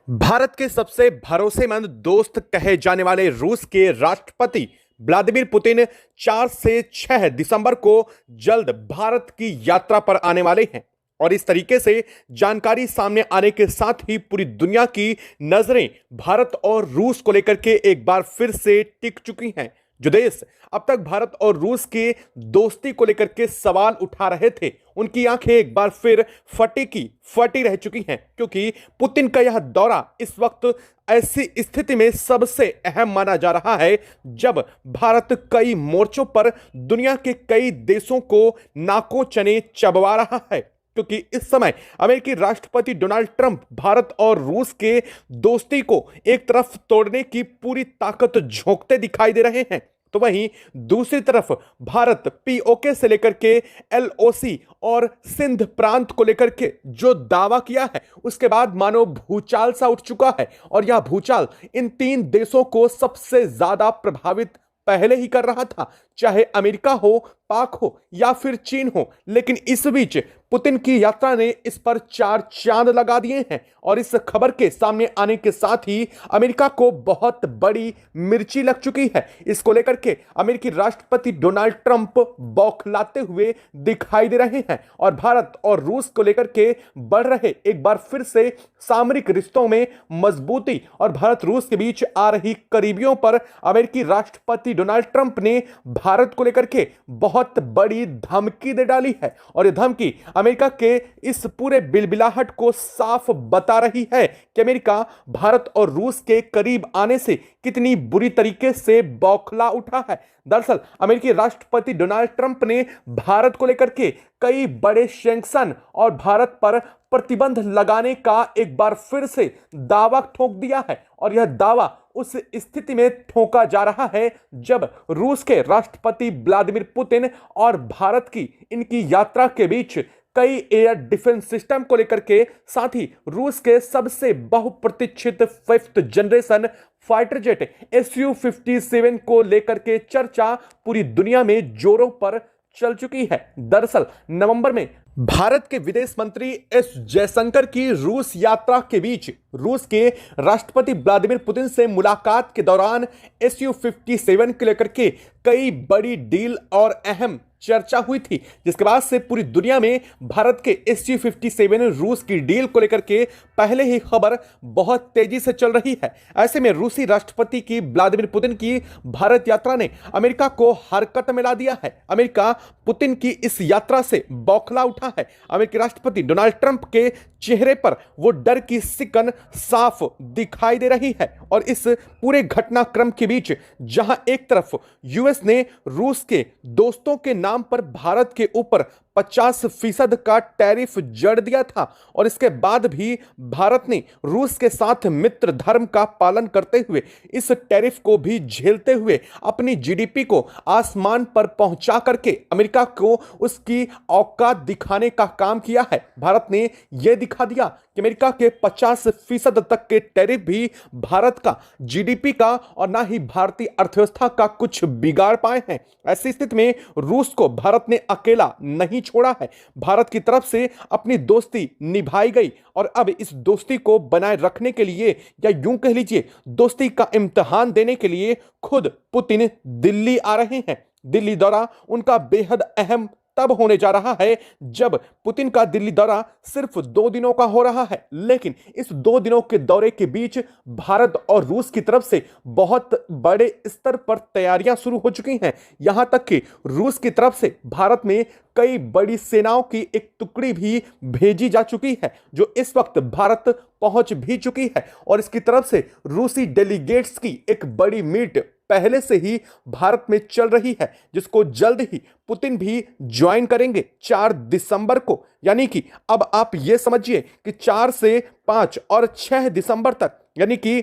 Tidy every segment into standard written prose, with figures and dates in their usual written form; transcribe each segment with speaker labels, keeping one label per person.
Speaker 1: भारत के सबसे भरोसेमंद दोस्त कहे जाने वाले रूस के राष्ट्रपति व्लादिमीर पुतिन 4 से 6 दिसंबर को जल्द भारत की यात्रा पर आने वाले हैं। और इस तरीके से जानकारी सामने आने के साथ ही पूरी दुनिया की नजरें भारत और रूस को लेकर के एक बार फिर से टिक चुकी हैं। जो देश अब तक भारत और रूस के दोस्ती को लेकर के सवाल उठा रहे थे, उनकी आंखें एक बार फिर फटी रह चुकी हैं, क्योंकि पुतिन का यह दौरा इस वक्त ऐसी स्थिति में सबसे अहम माना जा रहा है जब भारत कई मोर्चों पर दुनिया के कई देशों को नाकों चने चबवा रहा है। क्योंकि इस समय अमेरिकी राष्ट्रपति डोनाल्ड ट्रंप भारत और रूस के दोस्ती को एक तरफ तोड़ने की पूरी ताकत झोंकते दिखाई दे रहे हैं, तो वहीं दूसरी तरफ भारत पीओके से लेकर के एलओसी और सिंध प्रांत को लेकर के जो दावा किया है, उसके बाद मानो भूचाल सा उठ चुका है। और यह भूचाल इन तीन देशों को सबसे ज्यादा प्रभावित पहले ही कर रहा था, चाहे अमेरिका हो, पाक हो या फिर चीन हो। लेकिन इस बीच पुतिन की यात्रा ने इस पर 4 चांद लगा दिए हैं। और इस खबर के सामने आने के साथ ही अमेरिका को बहुत बड़ी मिर्ची लग चुकी है। इसको लेकर के अमेरिकी राष्ट्रपति डोनाल्ड ट्रंप बौखलाते हुए दिखाई दे रहे हैं और भारत और रूस को लेकर के बढ़ रहे एक बार फिर से सामरिक रिश्तों में मजबूती और भारत रूस के बीच आ रही करीबियों पर अमेरिकी राष्ट्रपति डोनाल्ड ट्रंप ने भारत को लेकर के बहुत बड़ी धमकी दे डाली है। और यह धमकी अमेरिका के इस पूरे बिलबिलाहट को साफ बता रही है कि अमेरिका भारत और रूस के करीब आने से कितनी बुरी तरीके से बौखला उठा है। दरअसल अमेरिकी राष्ट्रपति डोनाल्ड ट्रंप ने भारत को लेकर के कई बड़े सैंक्शन और भारत पर प्रतिबंध लगाने का एक बार फिर से दावा ठोक दिया है। और यह दावा उस स्थिति में ठोका जा रहा है जब रूस के राष्ट्रपति व्लादिमीर पुतिन और भारत की इनकी यात्रा के बीच कई एयर डिफेंस सिस्टम को लेकर के, साथ ही रूस के सबसे बहुप्रतीक्षित 5th generation fighter jet Su-57 को लेकर के चर्चा पूरी दुनिया में जोरों पर चल चुकी है। दरअसल नवंबर में भारत के विदेश मंत्री एस जयशंकर की रूस यात्रा के बीच रूस के राष्ट्रपति व्लादिमीर पुतिन से मुलाकात के दौरान Su-57 को लेकर के कई बड़ी डील और अहम चर्चा हुई थी, जिसके बाद से पूरी दुनिया में भारत के Su-57 रूस की डील को लेकर के पहले ही खबर बहुत तेजी से चल रही है। ऐसे में रूसी राष्ट्रपति की व्लादिमीर पुतिन की भारत यात्रा ने अमेरिका को हरकत में ला दिया है। अमेरिका पुतिन की इस यात्रा से बौखला उठा है। अमेरिकी राष्ट्रपति डोनाल्ड ट्रंप के चेहरे पर वो डर की सिकन साफ दिखाई दे रही है। और इस पूरे घटनाक्रम के बीच जहां एक तरफ यूएस ने रूस के दोस्तों के नाम पर भारत के ऊपर 50% का टैरिफ जड़ दिया था, और इसके बाद भी भारत ने रूस के साथ मित्र धर्म का पालन करते हुए इस टैरिफ को भी झेलते हुए अपनी जीडीपी को आसमान पर पहुंचा करके अमेरिका को उसकी औकात दिखाने का काम किया है। भारत ने यह दिखा दिया कि अमेरिका के 50% तक के टैरिफ भी भारत का जीडीपी का और ना ही भारतीय अर्थव्यवस्था का कुछ बिगाड़ पाए हैं। ऐसी स्थिति में रूस को भारत ने अकेला नहीं छोड़ा है। भारत की तरफ से अपनी दोस्ती निभाई गई और अब इस दोस्ती को बनाए रखने के लिए, या यूं कह लीजिए दोस्ती का इम्तिहान देने के लिए, खुद पुतिन दिल्ली आ रहे हैं। दिल्ली दौरा उनका बेहद अहम तब होने जा रहा है जब पुतिन का दिल्ली दौरा सिर्फ 2 दिनों का हो रहा है, लेकिन इस 2 दिनों के दौरे के बीच भारत और रूस की तरफ से बहुत बड़े स्तर पर तैयारियां शुरू हो चुकी हैं। यहां तक कि रूस की तरफ से भारत में कई बड़ी सेनाओं की एक टुकड़ी भी भेजी जा चुकी है, जो इस वक्त भारत पहुंच भी चुकी है। और इसकी तरफ से रूसी डेलीगेट्स की एक बड़ी मीट पहले से ही भारत में चल रही है, जिसको जल्द ही पुतिन भी ज्वाइन करेंगे 4 दिसंबर को। यानी कि अब आप यह समझिए कि 4 से 5 और 6 दिसंबर तक, यानी कि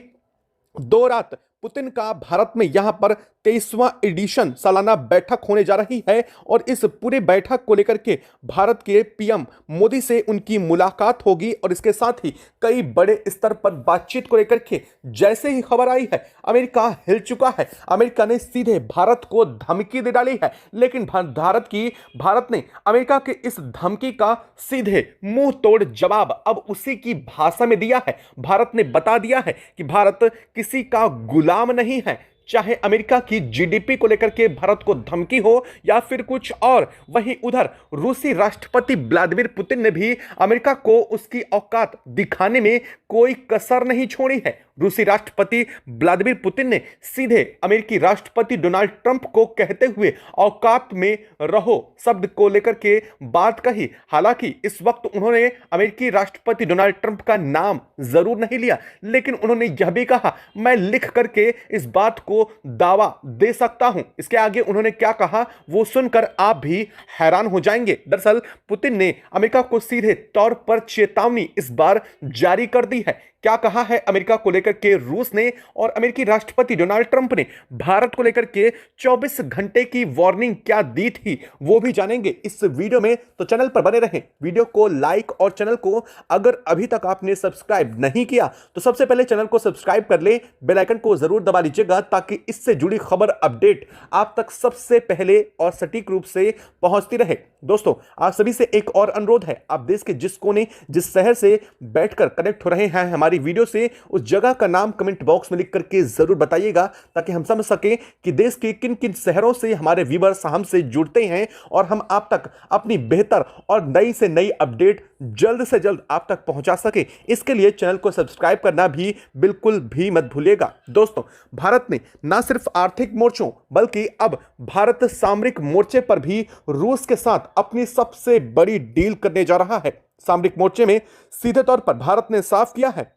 Speaker 1: 2 रात पुतिन का भारत में यहां पर 23वां एडिशन सालाना बैठक होने जा रही है और इस पूरे बैठक को लेकर के भारत के पीएम मोदी से उनकी मुलाकात होगी और इसके साथ ही कई बड़े स्तर पर बातचीत को लेकर के जैसे ही खबर आई है अमेरिका हिल चुका है। अमेरिका ने सीधे भारत को धमकी दे डाली है, लेकिन भारत ने अमेरिका के इस धमकी का सीधे मुंह तोड़ जवाब अब उसी की भाषा में दिया है। भारत ने बता दिया है कि भारत किसी का गुलाम नहीं है, चाहे अमेरिका की जीडीपी को लेकर के भारत को धमकी हो या फिर कुछ और। वहीं उधर रूसी राष्ट्रपति व्लादिमीर पुतिन ने भी अमेरिका को उसकी औकात दिखाने में कोई कसर नहीं छोड़ी है। रूसी राष्ट्रपति व्लादिमीर पुतिन ने सीधे अमेरिकी राष्ट्रपति डोनाल्ड ट्रंप को कहते हुए औकात में रहो शब्द को लेकर के बात कही। हालांकि इस वक्त उन्होंने अमेरिकी राष्ट्रपति डोनाल्ड ट्रंप का नाम जरूर नहीं लिया, लेकिन उन्होंने यह भी कहा मैं लिख करके इस बात को दावा दे सकता हूं। इसके आगे उन्होंने क्या कहा वो सुनकर आप भी हैरान हो जाएंगे। दरअसल पुतिन ने अमेरिका को सीधे तौर पर चेतावनी इस बार जारी कर दी है। क्या कहा है अमेरिका को लेकर के रूस ने और अमेरिकी राष्ट्रपति डोनाल्ड ट्रंप ने भारत को लेकर के 24 घंटे की वार्निंग क्या दी थी वो भी जानेंगे इस वीडियो में। तो चैनल पर बने रहें, वीडियो को लाइक और चैनल को अगर अभी तक आपने सब्सक्राइब नहीं किया तो सबसे पहले चैनल को सब्सक्राइब कर ले, बेल आइकन को जरूर दबा लीजिएगा ताकि इससे जुड़ी खबर अपडेट आप तक सबसे पहले और सटीक रूप से पहुंचती रहे। दोस्तों आप सभी से एक और अनुरोध है, आप देश के जिस कोने जिस शहर से बैठकर कनेक्ट हो रहे हैं हमारी वीडियो से, उस जगह का नाम कमेंट बॉक्स में लिख करके जरूर बताइएगा ताकि हम समझ सकें कि देश के किन किन शहरों से हमारे व्यूअर्स हमसे जुड़ते हैं और हम आप तक अपनी बेहतर और नई से नई अपडेट जल्द से जल्द आप तक पहुंचा सके। इसके लिए चैनल को सब्सक्राइब करना भी बिल्कुल भी मत भूलिएगा। दोस्तों भारत ने न सिर्फ आर्थिक मोर्चों बल्कि अब भारत सामरिक मोर्चे पर भी रूस के साथ अपनी सबसे बड़ी डील करने जा रहा है। सामरिक मोर्चे में सीधे तौर पर भारत ने साफ किया है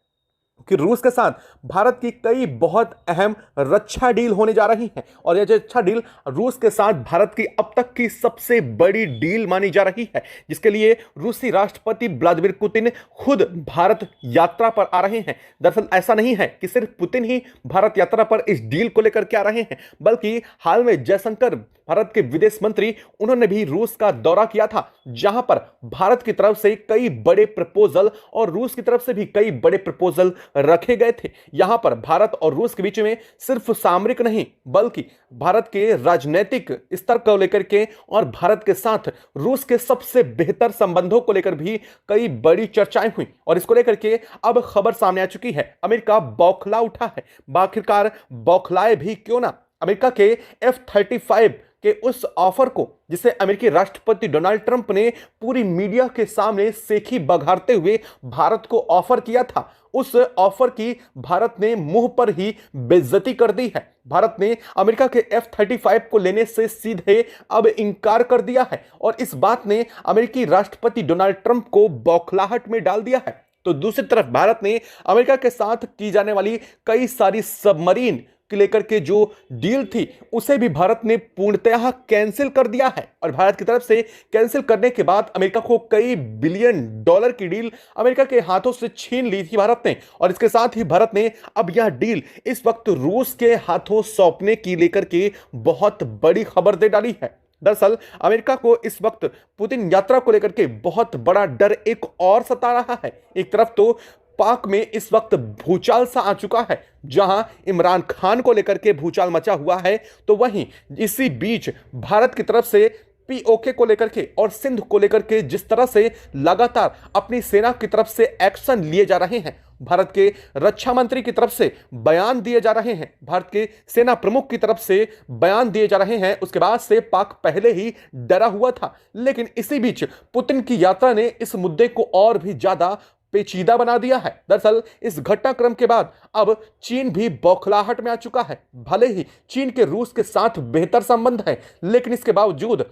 Speaker 1: कि रूस के साथ भारत की कई बहुत अहम रक्षा डील होने जा रही है और यह रक्षा डील रूस के साथ भारत की अब तक की सबसे बड़ी डील मानी जा रही है, जिसके लिए रूसी राष्ट्रपति व्लादिमीर पुतिन खुद भारत यात्रा पर आ रहे हैं। दरअसल ऐसा नहीं है कि सिर्फ पुतिन ही भारत यात्रा पर इस डील को लेकर के आ रहे हैं, बल्कि हाल में जयशंकर भारत के विदेश मंत्री उन्होंने भी रूस का दौरा किया था, जहां पर भारत की तरफ से कई बड़े प्रपोजल और रूस की तरफ से भी कई बड़े प्रपोजल रखे गए थे। यहां पर भारत और रूस के बीच में सिर्फ सामरिक नहीं बल्कि भारत के राजनीतिक स्तर को लेकर के और भारत के साथ रूस के सबसे बेहतर संबंधों को लेकर भी कई बड़ी चर्चाएं हुई और इसको लेकर के अब खबर सामने आ चुकी है। अमेरिका बौखला उठा है, आखिरकार बौखलाए भी क्यों ना। अमेरिका के F-35 के उस ऑफर को जिसे अमेरिकी राष्ट्रपति डोनाल्ड ट्रंप ने पूरी मीडिया के सामने सेखी बघारते हुए भारत को ऑफर किया था, उस ऑफर की भारत ने मुंह पर ही बेइज्जती कर दी है। भारत ने अमेरिका के F-35 को लेने से सीधे अब इंकार कर दिया है और इस बात ने अमेरिकी राष्ट्रपति डोनाल्ड ट्रंप को बौखलाहट में डाल दिया है। तो दूसरी तरफ भारत ने अमेरिका के साथ की जाने वाली कई सारी सबमरीन के लेकर के जो डील थी उसे भी भारत ने पूर्णतः कैंसिल कर दिया है और भारत की तरफ से कैंसिल करने के बाद अमेरिका को कई बिलियन डॉलर की डील अमेरिका के हाथों से छीन ली थी भारत ने और इसके साथ ही भारत ने अब यह डील इस वक्त रूस के हाथों सौंपने की लेकर के बहुत बड़ी खबर दे डाली है। दरअसल अमेरिका को इस वक्त पुतिन यात्रा को लेकर के बहुत बड़ा डर एक और सता रहा है। एक तरफ तो पाक में इस वक्त भूचाल सा आ चुका है, जहां इमरान खान को लेकर के भूचाल मचा हुआ है, तो वहीं इसी बीच भारत की तरफ से पीओके को लेकर के और सिंध को लेकर के जिस तरह से लगातार अपनी सेना की तरफ से एक्शन लिए जा रहे हैं, भारत के रक्षा मंत्री की तरफ से बयान दिए जा रहे हैं, भारत के सेना प्रमुख की तरफ से बयान दिए जा रहे हैं, उसके बाद से पाक पहले ही डरा हुआ था। लेकिन इसी बीच पुतिन की यात्रा ने इस मुद्दे को और भी ज्यादा पेचीदा बना दिया है। दरअसल इस घटनाक्रम के बाद अब चीन भी बौखलाहट में आ चुका है। भले ही चीन के रूस के साथ बेहतर संबंध है, लेकिन इसके बावजूद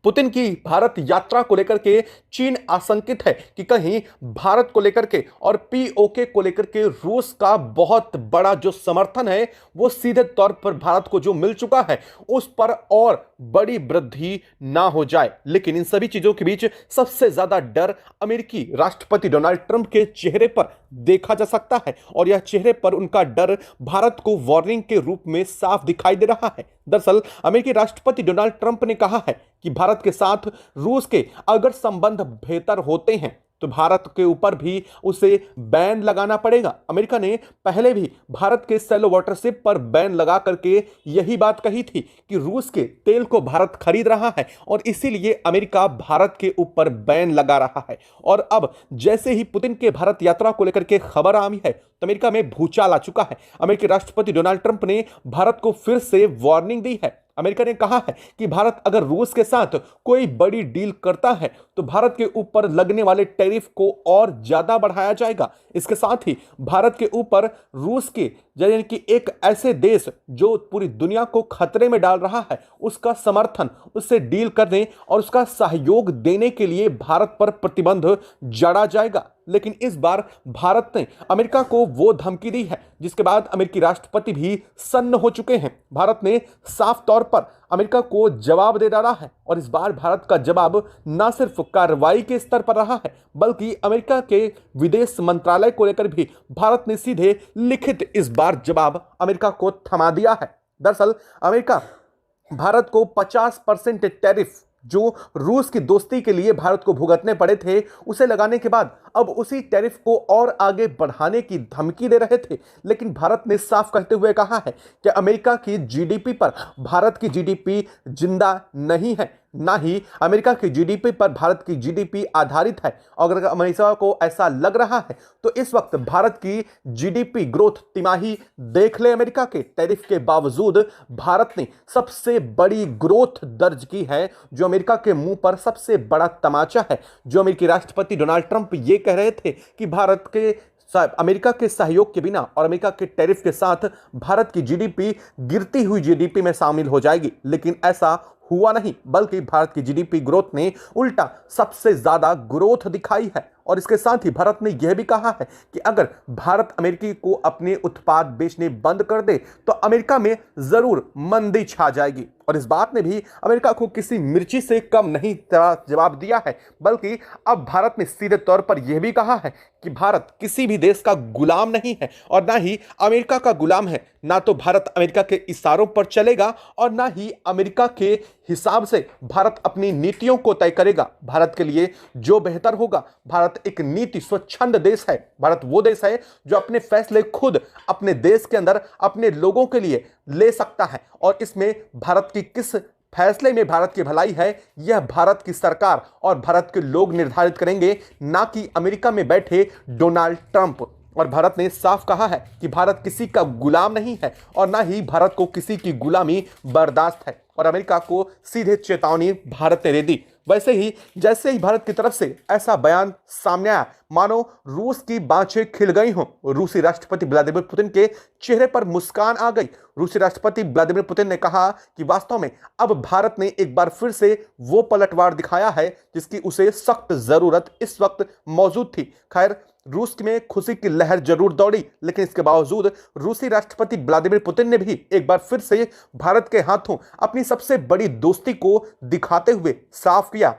Speaker 1: पुतिन की भारत यात्रा को लेकर के चीन आशंकित है कि कहीं भारत को लेकर के और पीओके को लेकर के रूस का बहुत बड़ा जो समर्थन है वो सीधे तौर पर भारत को जो मिल चुका है उस पर और बड़ी वृद्धि ना हो जाए। लेकिन इन सभी चीजों के बीच सबसे ज्यादा डर अमेरिकी राष्ट्रपति डोनाल्ड ट्रंप के चेहरे पर देखा जा सकता है और यह चेहरे पर उनका डर भारत को वार्निंग के रूप में साफ दिखाई दे रहा है। दरअसल अमेरिकी राष्ट्रपति डोनाल्ड ट्रंप ने कहा है कि भारत के साथ रूस के अगर संबंध बेहतर होते हैं तो भारत के ऊपर भी उसे बैन लगाना पड़ेगा। अमेरिका ने पहले भी भारत के सेलो वाटरशिप पर बैन लगा करके यही बात कही थी कि रूस के तेल को भारत खरीद रहा है और इसीलिए अमेरिका भारत के ऊपर बैन लगा रहा है। और अब जैसे ही पुतिन के भारत यात्रा को लेकर के खबर आई है तो अमेरिका में भूचाल आ चुका है। अमेरिकी राष्ट्रपति डोनाल्ड ट्रंप ने भारत को फिर से वार्निंग दी है। अमेरिका ने कहा है कि भारत अगर रूस के साथ कोई बड़ी डील करता है तो भारत के ऊपर लगने वाले टैरिफ को और ज्यादा बढ़ाया जाएगा। इसके साथ ही भारत के ऊपर रूस के यानी कि एक ऐसे देश जो पूरी दुनिया को खतरे में डाल रहा है उसका समर्थन, उससे डील करने और उसका सहयोग देने के लिए भारत पर प्रतिबंध जड़ा जाएगा। लेकिन इस बार भारत ने अमेरिका को वो धमकी दी है जिसके बाद अमेरिकी राष्ट्रपति भी सन्न हो चुके हैं। भारत ने साफ तौर पर अमेरिका को जवाब दे डाला है और इस बार भारत का जवाब न सिर्फ कार्रवाई के स्तर पर रहा है बल्कि अमेरिका के विदेश मंत्रालय को लेकर भी भारत ने सीधे लिखित इस बार जवाब अमेरिका को थमा दिया है। दरअसल अमेरिका भारत को 50% टैरिफ जो रूस की दोस्ती के लिए भारत को भुगतने पड़े थे उसे लगाने के बाद अब उसी टैरिफ को और आगे बढ़ाने की धमकी दे रहे थे। लेकिन भारत ने साफ कहते हुए कहा है कि अमेरिका की जीडीपी पर भारत की जीडीपी जिंदा नहीं है, ना ही अमेरिका की जीडीपी पर भारत की जीडीपी आधारित है। अगर अमेरिका को ऐसा लग रहा है तो इस वक्त भारत की जीडीपी ग्रोथ तिमाही देख ले। अमेरिका के टैरिफ के बावजूद भारत ने सबसे बड़ी ग्रोथ दर्ज की है, जो अमेरिका के मुंह पर सबसे बड़ा तमाचा है। जो अमेरिकी राष्ट्रपति डोनाल्ड ट्रंप ये कह रहे थे कि भारत के अमेरिका के सहयोग के बिना और अमेरिका के टैरिफ के साथ भारत की जीडीपी गिरती हुई जीडीपी में शामिल हो जाएगी, लेकिन ऐसा हुआ नहीं, बल्कि भारत की जीडीपी ग्रोथ ने उल्टा सबसे ज्यादा ग्रोथ दिखाई है। और इसके साथ ही भारत ने यह भी कहा है कि अगर भारत अमेरिकी को अपने उत्पाद बेचने बंद कर दे तो अमेरिका में जरूर मंदी छा जाएगी। और इस बात ने भी अमेरिका को किसी मिर्ची से कम नहीं जवाब दिया है, बल्कि अब भारत ने सीधे तौर पर यह भी कहा है कि भारत किसी भी देश का गुलाम नहीं है और ना ही अमेरिका का गुलाम है। ना तो भारत अमेरिका के इशारों पर चलेगा और ना ही अमेरिका के हिसाब से भारत अपनी नीतियों को तय करेगा। भारत के लिए जो बेहतर होगा, भारत एक नीति स्वच्छंद देश है। भारत वो देश है जो अपने फैसले खुद अपने देश के अंदर अपने लोगों के लिए ले सकता है और इसमें भारत की किस फैसले में भारत की भलाई है यह भारत की सरकार और भारत के लोग निर्धारित करेंगे, ना कि अमेरिका में बैठे डोनाल्ड ट्रंप। और भारत ने साफ कहा है कि भारत किसी का गुलाम नहीं है और ना ही भारत को किसी की गुलामी बर्दाश्त है। और अमेरिका को सीधे चेतावनी भारत ने दे दी। वैसे ही जैसे ही भारत की तरफ से ऐसा बयान सामने आया, मानो रूस की बाँछें खिल गई हों। रूसी राष्ट्रपति व्लादिमीर पुतिन के चेहरे पर मुस्कान आ गई। रूसी राष्ट्रपति व्लादिमीर पुतिन ने कहा कि वास्तव में अब भारत ने एक बार फिर से वो पलटवार दिखाया है जिसकी उसे सख्त जरूरत इस वक्त मौजूद थी। खैर, रूस में खुशी की लहर जरूर दौड़ी, लेकिन इसके बावजूद रूसी राष्ट्रपति व्लादिमीर पुतिन ने भी एक बार फिर से भारत के हाथों अपनी सबसे बड़ी दोस्ती को दिखाते हुए साफ किया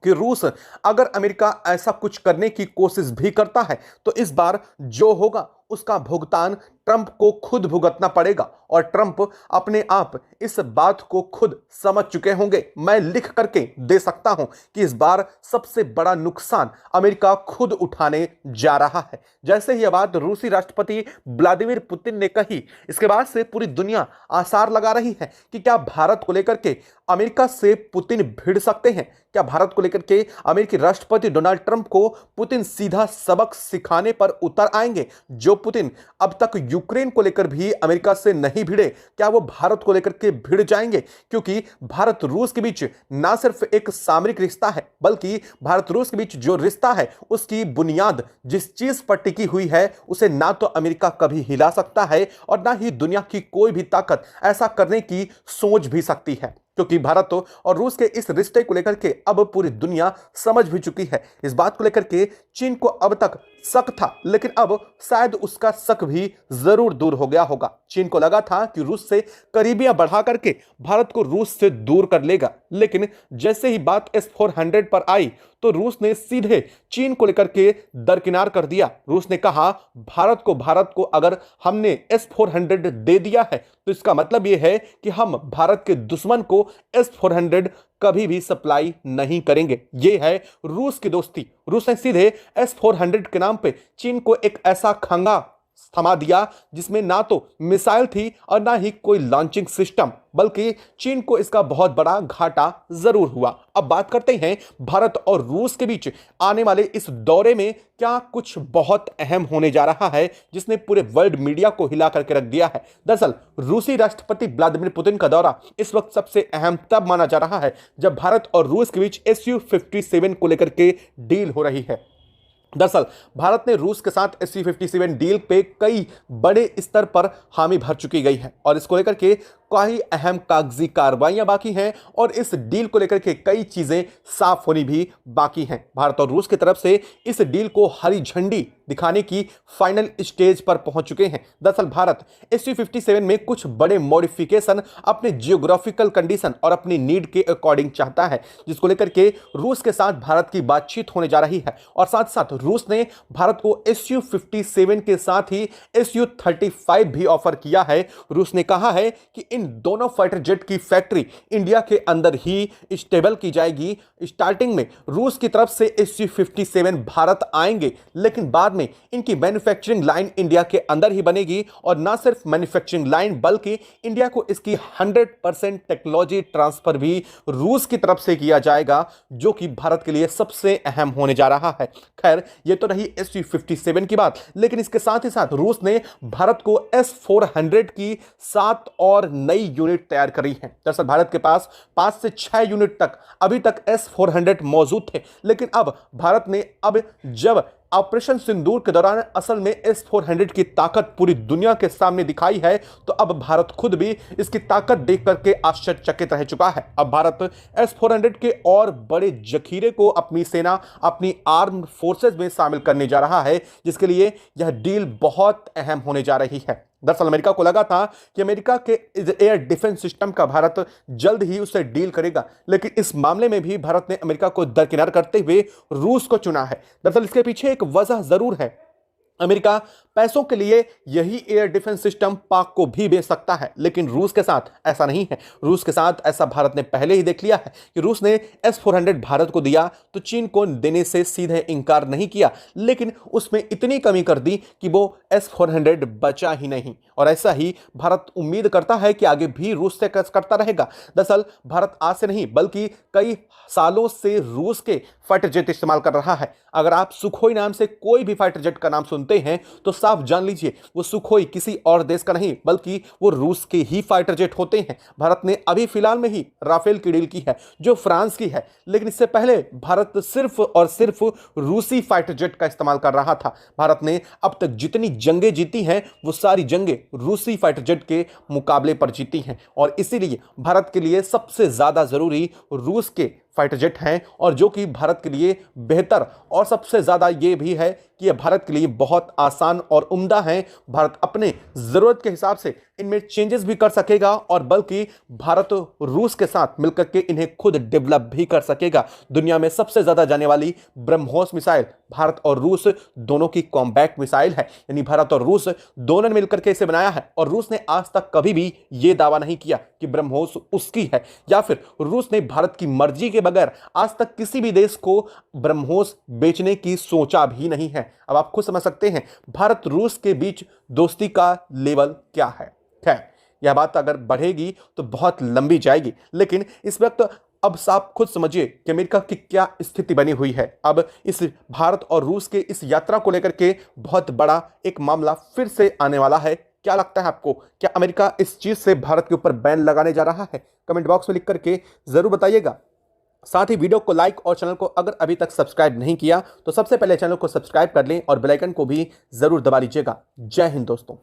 Speaker 1: कि रूस अगर अमेरिका ऐसा कुछ करने की कोशिश भी करता है तो इस बार जो होगा उसका भुगतान ट्रंप को खुद भुगतना पड़ेगा। और ट्रंप अपने आप इस बात को खुद समझ चुके होंगे। मैं लिख करके दे सकता हूं कि इस बार सबसे बड़ा नुकसान अमेरिका खुद उठाने जा रहा है। जैसे ही यह बात रूसी राष्ट्रपति व्लादिमीर पुतिन ने कही, इसके बाद से पूरी दुनिया आसार लगा रही है कि क्या भारत को लेकर के अमेरिका से पुतिन भिड़ सकते हैं। क्या भारत को लेकर के अमेरिकी राष्ट्रपति डोनाल्ड ट्रंप को पुतिन सीधा सबक सिखाने पर उतर आएंगे। जो पुतिन अब तक यूक्रेन को लेकर भी अमेरिका से नहीं भिड़े, क्या वो भारत को लेकर के भिड़ जाएंगे। क्योंकि भारत रूस के बीच ना सिर्फ एक सामरिक रिश्ता है, बल्कि भारत रूस के बीच जो रिश्ता है उसकी बुनियाद जिस चीज पर टिकी हुई है उसे ना तो अमेरिका कभी हिला सकता है और ना ही दुनिया की कोई भी ताकत ऐसा करने की सोच भी सकती है। क्योंकि भारत और रूस के इस रिश्ते को लेकर के अब पूरी दुनिया समझ भी चुकी है। इस बात को लेकर के चीन को अब तक शक था, लेकिन अब शायद उसका शक भी जरूर दूर हो गया होगा। चीन को लगा था कि रूस से करीबियां बढ़ा करके भारत को रूस से दूर कर लेगा, लेकिन जैसे ही बात S-400 पर आई तो रूस ने सीधे चीन को लेकर के दरकिनार कर दिया। रूस ने कहा भारत को अगर हमने S-400 दे दिया है तो इसका मतलब यह है कि हम भारत के दुश्मन को S-400 कभी भी सप्लाई नहीं करेंगे। यह है रूस की दोस्ती। रूस ने सीधे S-400 के नाम पे चीन को एक ऐसा खंगा थमा दिया जिसमें ना तो मिसाइल थी और ना ही कोई लॉन्चिंग सिस्टम, बल्कि चीन को इसका बहुत बड़ा घाटा जरूर हुआ। अब बात करते हैं भारत और रूस के बीच आने वाले इस दौरे में क्या कुछ बहुत अहम होने जा रहा है जिसने पूरे वर्ल्ड मीडिया को हिला करके रख दिया है। दरअसल रूसी राष्ट्रपति व्लादिमीर पुतिन का दौरा इस वक्त सबसे अहम तब माना जा रहा है जब भारत और रूस के बीच Su-57 को लेकर के डील हो रही है। दरअसल भारत ने रूस के साथ Su-57 डील पे कई बड़े स्तर पर हामी भर चुकी गई है और इसको लेकर के कई अहम कागजी कार्रवाइयां बाकी हैं और इस डील को लेकर के कई चीजें साफ होनी भी बाकी हैं। भारत और रूस की तरफ से इस डील को हरी झंडी दिखाने की फाइनल स्टेज पर पहुंच चुके हैं। दरअसल भारत Su-57 में कुछ बड़े मॉडिफिकेशन अपने जियोग्राफिकल कंडीशन और अपनी नीड के अकॉर्डिंग चाहता है, जिसको लेकर के रूस के साथ भारत की बातचीत होने जा रही है। और साथ साथ रूस ने भारत को Su-57 के साथ ही Su-35 भी ऑफर किया है। रूस ने कहा है कि इन दोनों फाइटर जेट की फैक्ट्री इंडिया के अंदर ही स्टेबल की जाएगी। स्टार्टिंग में रूस की तरफ से Su-57 भारत आएंगे, लेकिन बाद में इनकी मैन्युफैक्चरिंग लाइन इंडिया के अंदर ही बनेगी और ना सिर्फ मैन्युफैक्चरिंग लाइन बल्कि इंडिया को इसकी 100% टेक्नोलॉजी ट्रांसफर भी रूस की तरफ से किया जाएगा, जो कि भारत के लिए सबसे अहम होने जा रहा है। खैर, ये तो रही Su-57 की बात, लेकिन इसके साथ ही साथ रूस ने भारत को S-400 की 7 और नई यूनिट तैयार करी है। दरअसल भारत के पास 5 से 6 यूनिट तक अभी तक S-400 मौजूद थे, लेकिन अब भारत ने जब ऑपरेशन सिंदूर के दौरान असल में S-400 की ताकत पूरी दुनिया के सामने दिखाई है, तो अब भारत खुद भी इसकी ताकत देख करके आश्चर्यचकित रह चुका है। अब भारत S-400 के और बड़े जखीरे को अपनी सेना, अपनी आर्म्ड फोर्सेज में शामिल करने जा रहा है, जिसके लिए यह डील बहुत अहम होने जा रही है। दरअसल अमेरिका को लगा था कि अमेरिका के एयर डिफेंस सिस्टम का भारत जल्द ही उससे डील करेगा, लेकिन इस मामले में भी भारत ने अमेरिका को दरकिनार करते हुए रूस को चुना है। दरअसल इसके पीछे एक वजह जरूर है। अमेरिका पैसों के लिए यही एयर डिफेंस सिस्टम पाक को भी बेच सकता है, लेकिन रूस के साथ ऐसा नहीं है। रूस के साथ ऐसा भारत ने पहले ही देख लिया है कि रूस ने S-400 भारत को दिया तो चीन को देने से सीधे इनकार नहीं किया, लेकिन उसमें इतनी कमी कर दी कि वो S-400 बचा ही नहीं। और ऐसा ही भारत उम्मीद करता है कि आगे भी रूस से करता रहेगा। दरअसल भारत आज से नहीं बल्कि कई सालों से रूस के फाइटर जेट इस्तेमाल कर रहा है। अगर आप सुखोई नाम से कोई भी फाइटर जेट का नाम सुनते हैं तो साफ जान लीजिए वो सुखोई किसी और देश का नहीं बल्कि वो रूस के ही फाइटर जेट होते हैं। भारत ने अभी फिलहाल में ही राफेल की डील की है जो फ्रांस की है, लेकिन इससे पहले भारत सिर्फ और सिर्फ रूसी फाइटर जेट का इस्तेमाल कर रहा था। भारत ने अब तक जितनी जंगें जीती हैं वो सारी जंगें रूसी फाइटर जेट के मुकाबले पर जीती हैं, और इसीलिए भारत के लिए सबसे ज्यादा जरूरी रूस के फाइटर जेट हैं, और जो कि भारत के लिए बेहतर और सबसे ज्यादा ये भी है कि यह भारत के लिए बहुत आसान और उम्दा हैं। भारत अपने जरूरत के हिसाब से इनमें चेंजेस भी कर सकेगा और बल्कि भारत रूस के साथ मिलकर के इन्हें खुद डेवलप भी कर सकेगा। दुनिया में सबसे ज्यादा जाने वाली ब्रह्मोस मिसाइल भारत और रूस दोनों की कॉम्बैट मिसाइल है, यानी भारत और रूस दोनों ने मिलकर के इसे बनाया है। और रूस ने आज तक कभी भी यह दावा नहीं किया कि ब्रह्मोस उसकी है, या फिर रूस ने भारत की मर्जी के बगैर आज तक किसी भी देश को ब्रह्मोस बेचने की सोचा भी नहीं है। अब आप खुद समझ सकते हैं भारत रूस के बीच दोस्ती का लेवल क्या है। खैर, यह बात अगर बढ़ेगी तो बहुत लंबी जाएगी, लेकिन इस वक्त अब आप खुद समझिए कि अमेरिका की क्या स्थिति बनी हुई है। अब इस भारत और रूस के इस यात्रा को लेकर के बहुत बड़ा एक मामला फिर से आने वाला है। क्या लगता है आपको, क्या अमेरिका इस चीज से भारत के ऊपर बैन लगाने जा रहा है? कमेंट बॉक्स में लिख करके जरूर बताइएगा। साथ ही वीडियो को लाइक और चैनल को अगर अभी तक सब्सक्राइब नहीं किया तो सबसे पहले चैनल को सब्सक्राइब कर लें और बेल आइकन को भी जरूर दबा लीजिएगा। जय हिंद दोस्तों।